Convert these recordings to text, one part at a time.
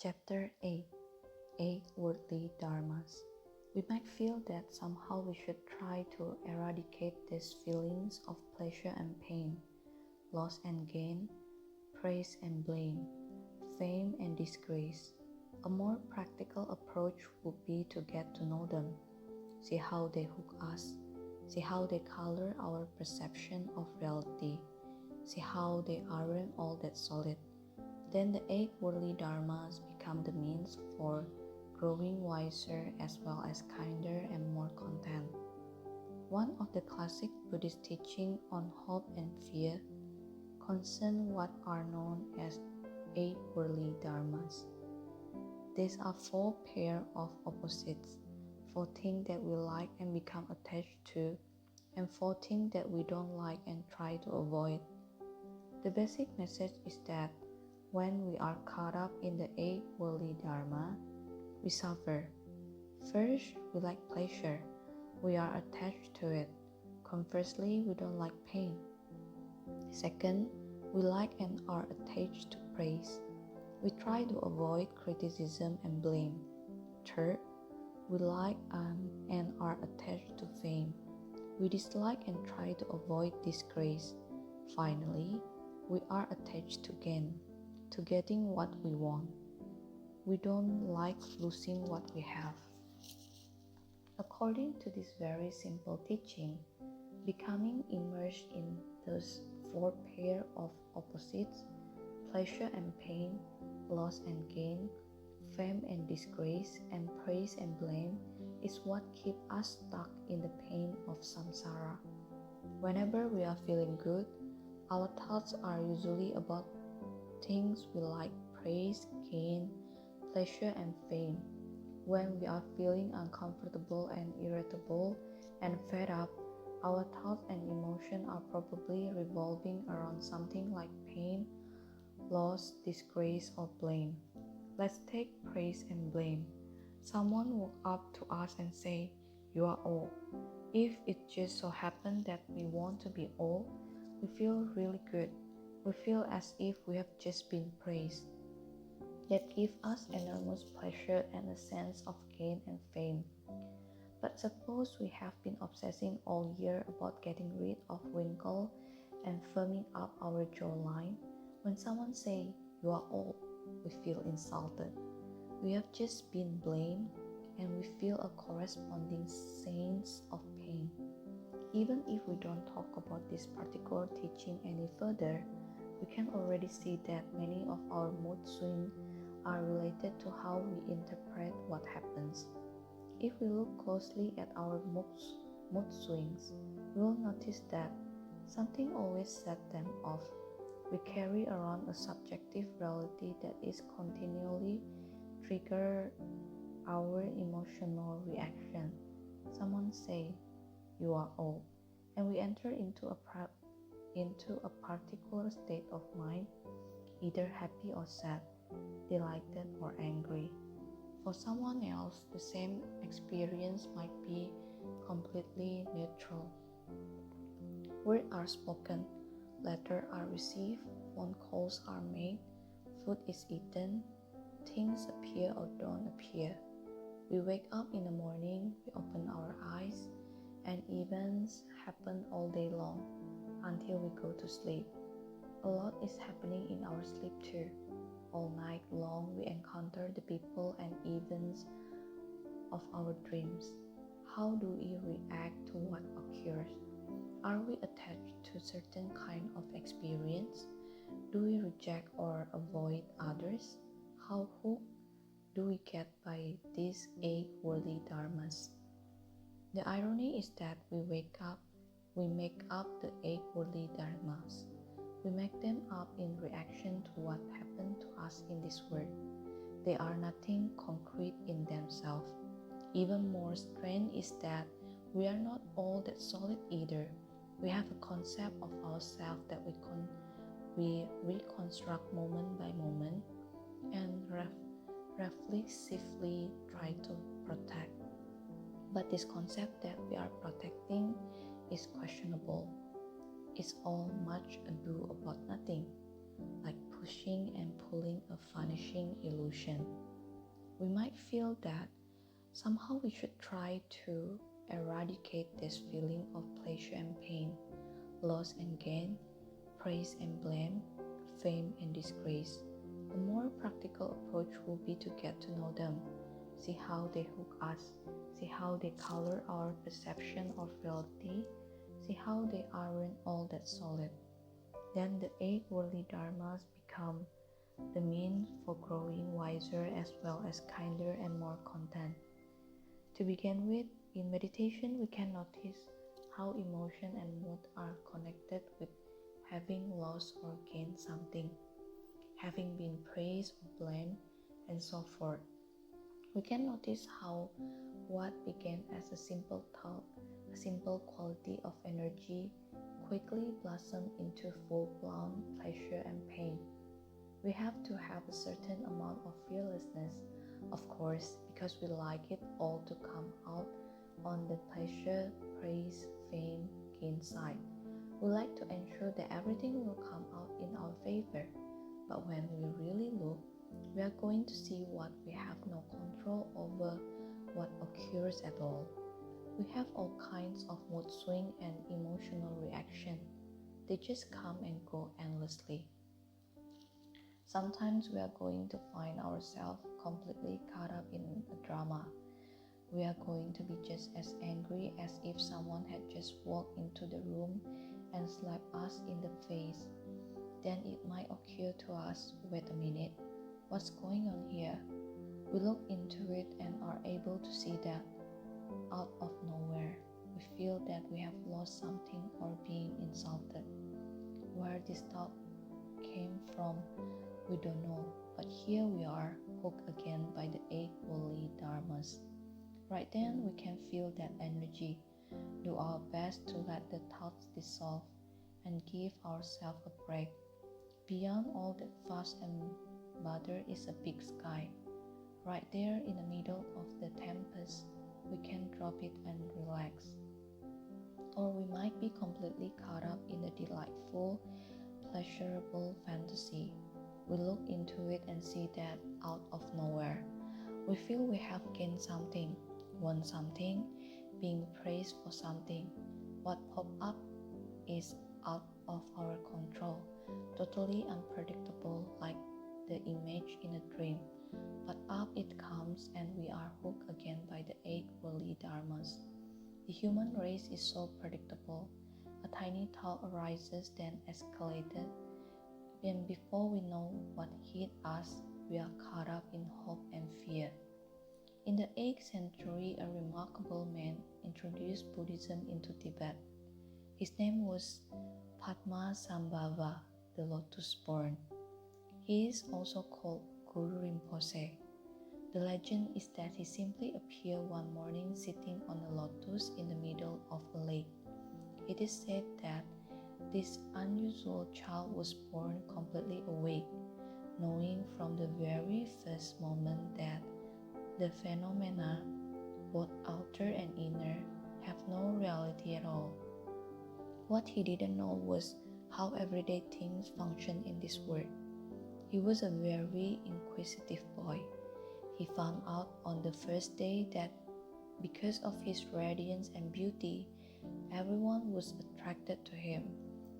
Chapter 8 8 Worldly Dharmas. We might feel that somehow we should try to eradicate these feelings of pleasure and pain, loss and gain, praise and blame, fame and disgrace. A more practical approach would be to get to know them, see how they hook us, see how they color our perception of reality, see how they aren't all that solid. Then the 8 worldly dharmas become the means for growing wiser as well as kinder and more content. One of the classic Buddhist teachings on hope and fear concern what are known as 8 worldly dharmas. These are 4 pairs of opposites, 4 things that we like and become attached to, and 4 things that we don't like and try to avoid. The basic message is that when we are caught up in the 8 worldly dharma, we suffer. First, we like pleasure. We are attached to it. Conversely, we don't like pain. Second, we like and are attached to praise. We try to avoid criticism and blame. Third, we like and are attached to fame. We dislike and try to avoid disgrace. Finally, we are attached to gain, to getting what we want. We don't like losing what we have. According to this very simple teaching, becoming immersed in those 4 pairs of opposites, pleasure and pain, loss and gain, fame and disgrace, and praise and blame, is what keeps us stuck in the pain of samsara. Whenever we are feeling good, our thoughts are usually about things we like: praise, gain, pleasure, and fame. When we are feeling uncomfortable and irritable and fed up, our thoughts and emotions are probably revolving around something like pain, loss, disgrace, or blame. Let's take praise and blame. Someone walk up to us and say, "You are old." If it just so happened that we want to be old, we feel really good. We feel as if we have just been praised. That gives us enormous pleasure and a sense of gain and fame. But suppose we have been obsessing all year about getting rid of wrinkle and firming up our jawline. When someone says, "You are old," we feel insulted. We have just been blamed, and we feel a corresponding sense of pain. Even if we don't talk about this particular teaching any further, we can already see that many of our mood swings are related to how we interpret what happens. If we look closely at our mood swings, we will notice that something always sets them off. We carry around a subjective reality that is continually trigger our emotional reaction. Someone say, "You are old," and we enter into a particular state of mind, either happy or sad, delighted or angry. For someone else, the same experience might be completely neutral. Words are spoken, letters are received, phone calls are made, food is eaten, things appear or don't appear. We wake up in the morning, we open our eyes, and events happen all day long until we go to sleep. A lot is happening in our sleep too. All night long we encounter the people and events of our dreams. How do we react to what occurs? Are we attached to certain kind of experience? Do we reject or avoid others? How hooked do we get by these 8 worldly dharmas? The irony is that we make up the 8 worldly dharmas. We make them up in reaction to what happened to us in this world. They are nothing concrete in themselves. Even more strange is that we are not all that solid either. We have a concept of ourselves that we reconstruct moment by moment and reflexively try to protect. But this concept that we are protecting is questionable. It's all much ado about nothing, like pushing and pulling a vanishing illusion. We might feel that somehow we should try to eradicate this feeling of pleasure and pain, loss and gain, praise and blame, fame and disgrace. A more practical approach will be to get to know them, see how they hook us, see how they color our perception of reality, see how they aren't all that solid. Then the 8 worldly dharmas become the means for growing wiser as well as kinder and more content. To begin with, in meditation we can notice how emotion and mood are connected with having lost or gained something, having been praised or blamed, and so forth. We can notice how what began as a simple thought, a simple quality of energy, quickly blossomed into full-blown pleasure and pain. We have to have a certain amount of fearlessness, of course, because we like it all to come out on the pleasure, praise, fame, gain side. We like to ensure that everything will come out in our favor, but when we really look, we are going to see what we have no control over, what occurs at all. We have all kinds of mood swing and emotional reaction. They just come and go endlessly. Sometimes we are going to find ourselves completely caught up in a drama. We are going to be just as angry as if someone had just walked into the room and slapped us in the face. Then it might occur to us, wait a minute, what's going on here? We look into it and are able to see that out of nowhere, we feel that we have lost something or being insulted. Where this thought came from, we don't know, but here we are, hooked again by the 8 worldly dharmas. Right then, we can feel that energy, do our best to let the thoughts dissolve, and give ourselves a break. Beyond all that fuss and bother is a big sky. Right there in the middle of the tempest, we can drop it and relax. Or we might be completely caught up in a delightful, pleasurable fantasy. We look into it and see that out of nowhere, we feel we have gained something, won something, being praised for something. What popped up is out of our control, totally unpredictable, like the image in a dream. But up it comes and we are hooked again by the 8 worldly dharmas. The human race is so predictable. A tiny thought arises, then escalated, and before we know what hit us, we are caught up in hope and fear. In the 8th century, a remarkable man introduced Buddhism into Tibet. His name was Padmasambhava, the lotus-born. He is also called Guru Rinpoche. The legend is that he simply appeared one morning sitting on a lotus in the middle of a lake. It is said that this unusual child was born completely awake, knowing from the very first moment that the phenomena, both outer and inner, have no reality at all. What he didn't know was how everyday things function in this world. He was a very inquisitive boy. He found out on the first day that because of his radiance and beauty, everyone was attracted to him.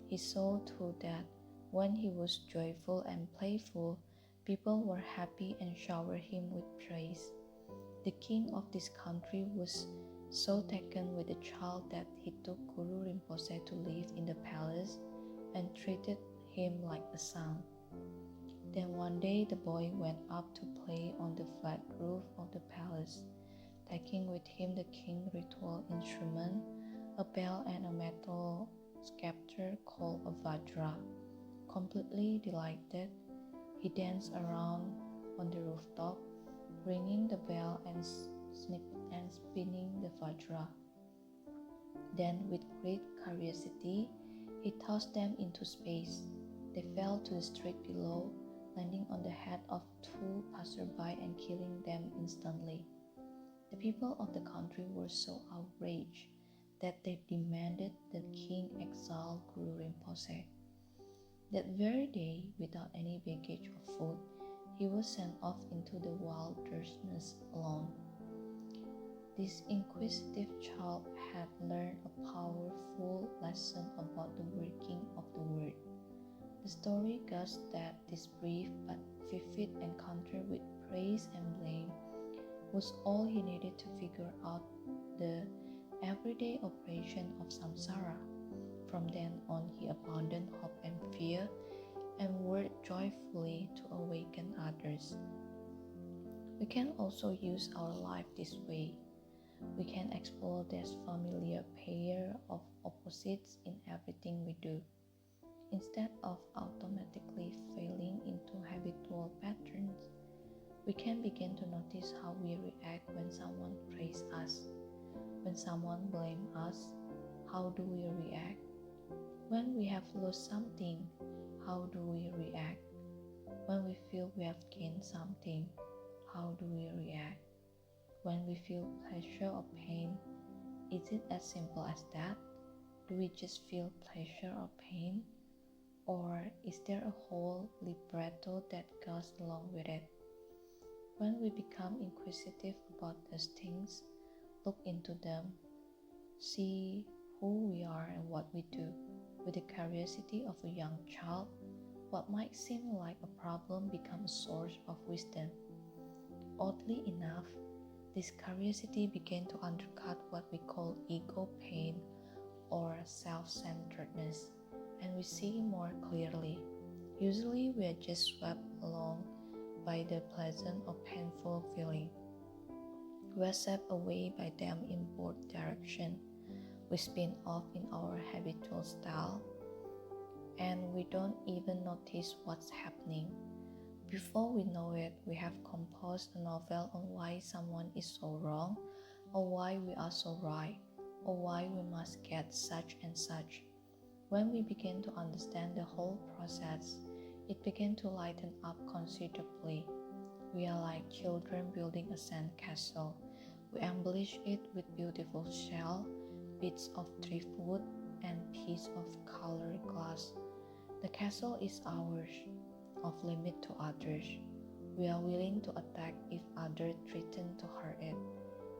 He saw too that when he was joyful and playful, people were happy and showered him with praise. The king of this country was so taken with the child that he took Guru Rinpoche to live in the palace and treated him like a son. Then one day the boy went up to play on the flat roof of the palace, taking with him the king's ritual instrument, a bell and a metal scepter called a vajra. Completely delighted, he danced around on the rooftop, ringing the bell and spinning the vajra. Then with great curiosity, he tossed them into space. They fell to the street below, landing on the head of 2 passersby and killing them instantly. The people of the country were so outraged that they demanded the king exile Guru Rinpoche. That very day, without any baggage of food, he was sent off into the wilderness alone. This inquisitive child had learned a powerful lesson about the working of the world. The story goes that this brief but vivid encounter with praise and blame was all he needed to figure out the everyday operation of samsara. From then on, he abandoned hope and fear and worked joyfully to awaken others. We can also use our life this way. We can explore this familiar pair of opposites in everything we do. Instead of automatically falling into habitual patterns, we can begin to notice how we react when someone praises us. When someone blames us, how do we react? When we have lost something, how do we react? When we feel we have gained something, how do we react? When we feel pleasure or pain, is it as simple as that? Do we just feel pleasure or pain? Or is there a whole libretto that goes along with it? When we become inquisitive about those things, look into them, see who we are and what we do. With the curiosity of a young child, what might seem like a problem becomes a source of wisdom. Oddly enough, this curiosity began to undercut what we call ego pain or self-centeredness, and we see more clearly. Usually we are just swept along by the pleasant or painful feeling. We are swept away by them in both directions. We spin off in our habitual style, and we don't even notice what's happening. Before we know it, we have composed a novel on why someone is so wrong, or why we are so right, or why we must get such and such. When we begin to understand the whole process, it began to lighten up considerably. We are like children building a sand castle. We embellish it with beautiful shell, bits of driftwood, and pieces of colored glass. The castle is ours, off limit to others. We are willing to attack if others threaten to hurt it.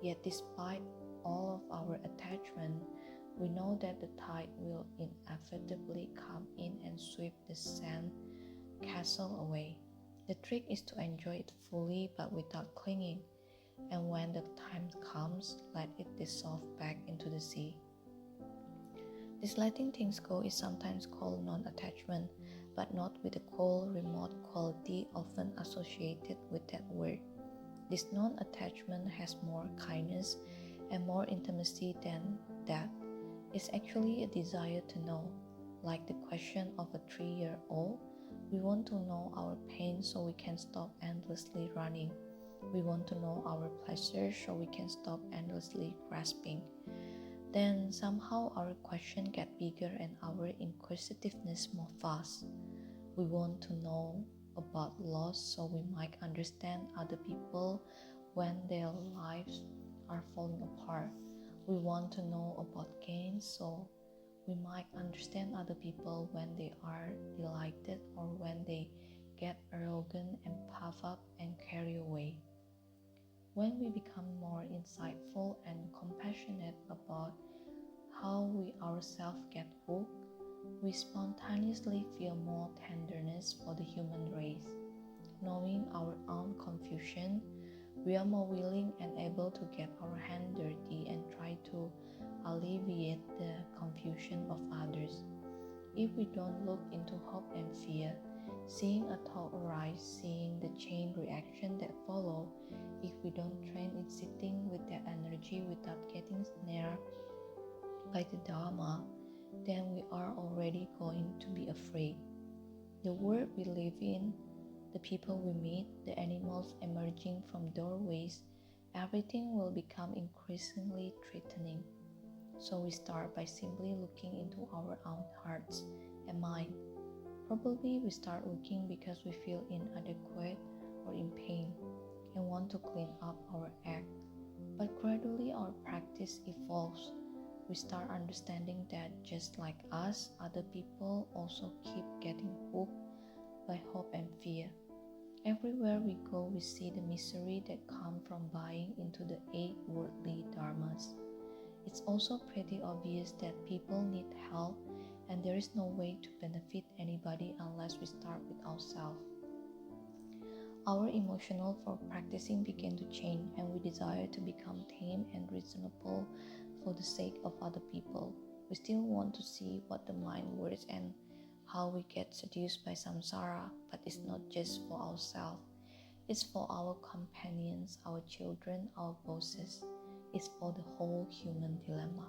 Yet despite all of our attachment, we know that the tide will inevitably come in and sweep the sand castle away. The trick is to enjoy it fully but without clinging, and when the time comes, let it dissolve back into the sea. This letting things go is sometimes called non-attachment, but not with the cold, remote quality often associated with that word. This non-attachment has more kindness and more intimacy than that. It's actually a desire to know, like the question of a 3-year-old. We want to know our pain so we can stop endlessly running. We want to know our pleasure so we can stop endlessly grasping. Then somehow our question gets bigger and our inquisitiveness more fast. We want to know about loss so we might understand other people when their lives are falling apart. We want to know about gain so we might understand other people when they are delighted or when they get arrogant and puff up and carry away. When we become more insightful and compassionate about how we ourselves get hooked, we spontaneously feel more tenderness for the human race. Knowing our own confusion, we are more willing and able to get our hand dirty and try to alleviate the confusion of others. If we don't look into hope and fear, seeing a thought arise, seeing the chain reaction that follow, if we don't train in sitting with that energy without getting snared by the Dharma, then we are already going to be afraid. The world we live in, the people we meet, the animals emerging from doorways, everything will become increasingly threatening. So we start by simply looking into our own hearts and mind. Probably we start looking because we feel inadequate or in pain and want to clean up our act. But gradually our practice evolves. we start understanding that just like us, other people also keep getting hooked by hope and fear. Everywhere we go, we see the misery that comes from buying into the 8 worldly dharmas. It's also pretty obvious that people need help, and there is no way to benefit anybody unless we start with ourselves. Our emotional for practicing began to change, and we desire to become tame and reasonable for the sake of other people. We still want to see what the mind works and how we get seduced by samsara, but it's not just for ourselves. It's for our companions, our children, our bosses. It's for the whole human dilemma.